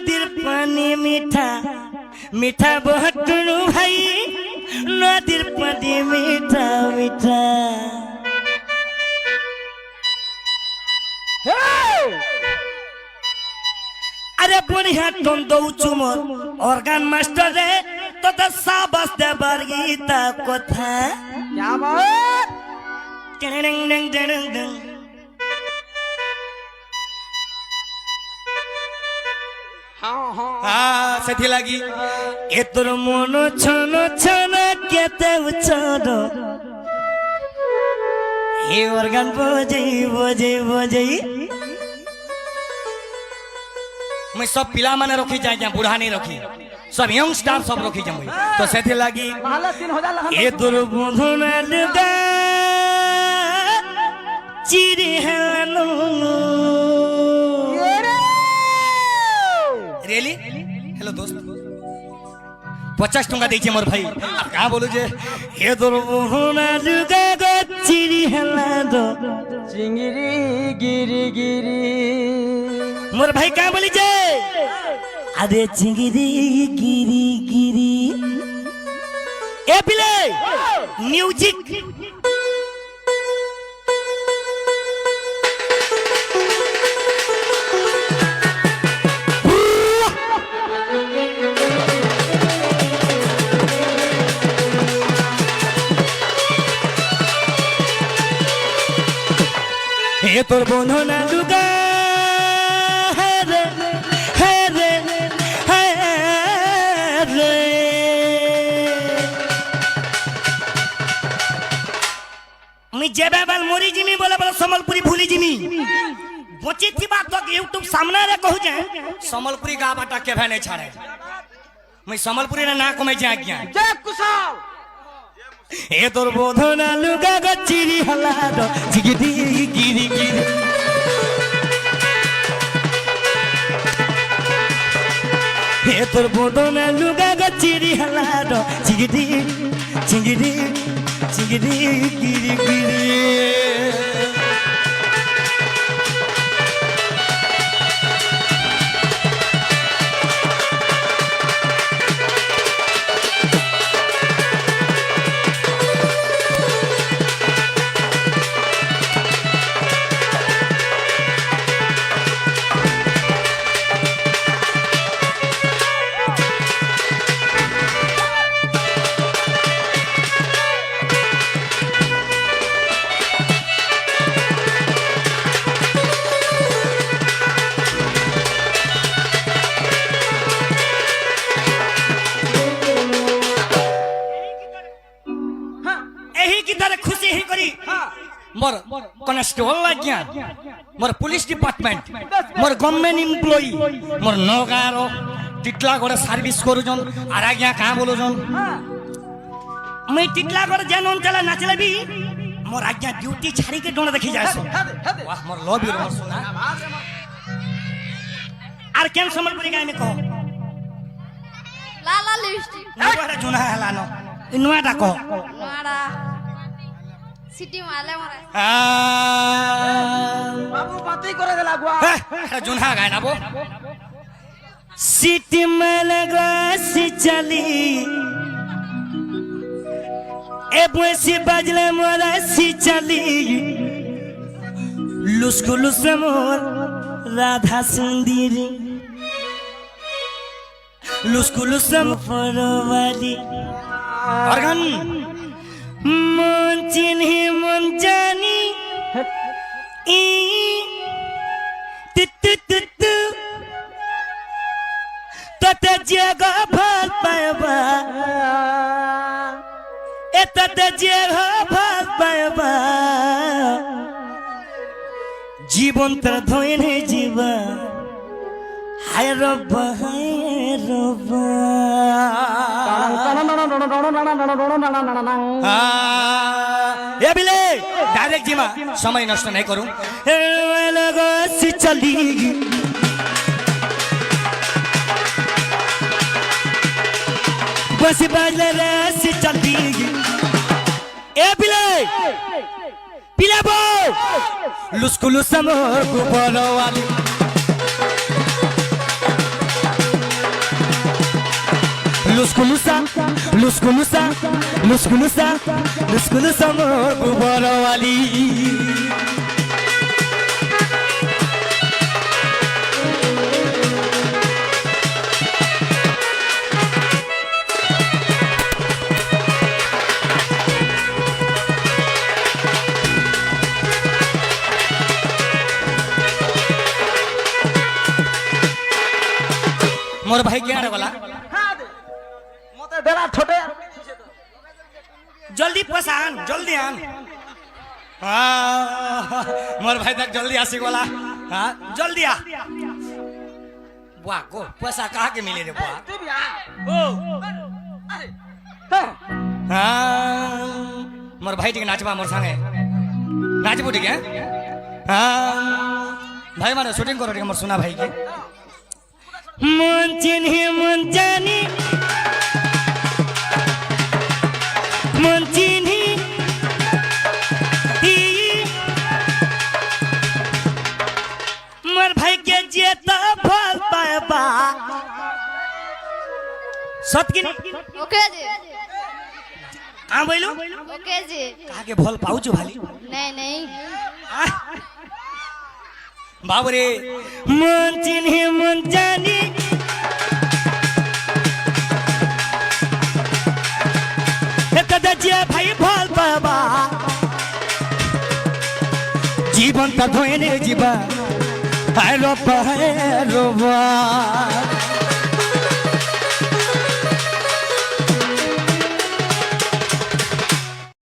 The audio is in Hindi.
নদীর পানি মিঠা মিঠা বটুনু ভাই নদীর পানি মিঠা মিঠা আরে বড়িয়া টন দৌছু মোর অর্গান মাস্টার রে তোদের সাবাস দেবার গীতা কথা টেং টেং টেং টেং সেথি লাগি এ তোর মন ছন ছন কেতে উচ্ছন এ অর্গান বজেই বজেই বজেই मुझे सब पिला माने रखी जाए बुढ़ा नहीं रखी सब यंग स्टार सब रखी जाए तो से लगी ये दुर्बोधन चिरी रियली हेलो दोस्त 50 टंका दीजिए मोर भाई क्या बोलू जे ये दुर्बोधन चिरी चिंगरी गिरी गिरी मोर भाई क्या बोली जे अरे चिंगरी गिरी गिरी ए पिले म्यूजिक ए तोर बंधु ना लुगा जेबेबल मोरी जिमी बोले बोले समलपुरी भूली जिमी बची थी बात तो यूट्यूब सामने रे कहू जे समलपुरी गा बाटा के भे नहीं छाड़े मैं समलपुरी रे ना को मैं जा गया जय कुशल ए तोर बोधना लुगा गचिरी हला दो जिगिदी गिरी गिरी ए तोर बोधना लुगा गचिरी हला दो जिगिदी चिंगिदी चिंगिदी गिरी गिरी मोर कनेस्टेबल लाग्या मोर पुलिस डिपार्टमेंट मोर गवर्नमेंट एम्प्लॉई मोर नगार टिटलागढ़ सर्विस करूजन आर आज्ञा कहाँ बोलूजन मैं टिटलागढ़ जेन चला नाचले भी मोर आज्ञा ड्यूटी छाड़ी के डोन देखी जाए वाह मोर लव यू मोर सुना आर केन समलपुरी गाय में कहो लाला लिपस्टिक नगरा जुना हलानो इनवा डाको मारा सिटी माले मरे बाबू बातें करे देला गुआ जुना गाय ना बो सिटी माले गो सि चली ए बुसी बजले मोरा सि चली लुस्कुलुस मोर राधा सुंदरी लुस्कुलुस फरवाली अर्गन मन चिन्ही मन जानी ई तितु तितु तत जगह फल पाएबा ए तत जगह फल पाएबा जीवन तर धोइने जीवा हाय रब्बा ए बिले डायरेक्ट जीमा समय नष्ट नहीं करूं चली बस बाजले रे चली ए बिले पिला बो लुस्कुलुस मोर गुबलो वाली লুসকলুসা লুসকলুসা লুসকলুসা লুসকলুসা মোর গোবরওয়ালি मोर भाई क्या रे बोला মতে বেড়া ছোটে जल्दी पैसा आन जल्दी आन हाँ, मोर भाई तक जल्दी आसी बोला हाँ जल्दी आ बुआ को पैसा कहाँ के मिले रे बुआ তুই বিয়া ओ আরে হ্যাঁ हाँ मोर भाई ठीक नाचबा मोर संगे नाचबो ठीक है हाँ भाई मारे शूटिंग करो ठीक मोर सुना भाई के मन चिन्हे मन जानी मन चिन्ही मोर भाई के जेता फल पाएबा सत की ओके जी कहाँ बोलो ओके जी कहा के फल पाऊ छु भाली नहीं नहीं बाबरे मन चिन्हे मन जानी कदा जे भाई फल पाबा जीवन त धोएने जीवा हाय रो बा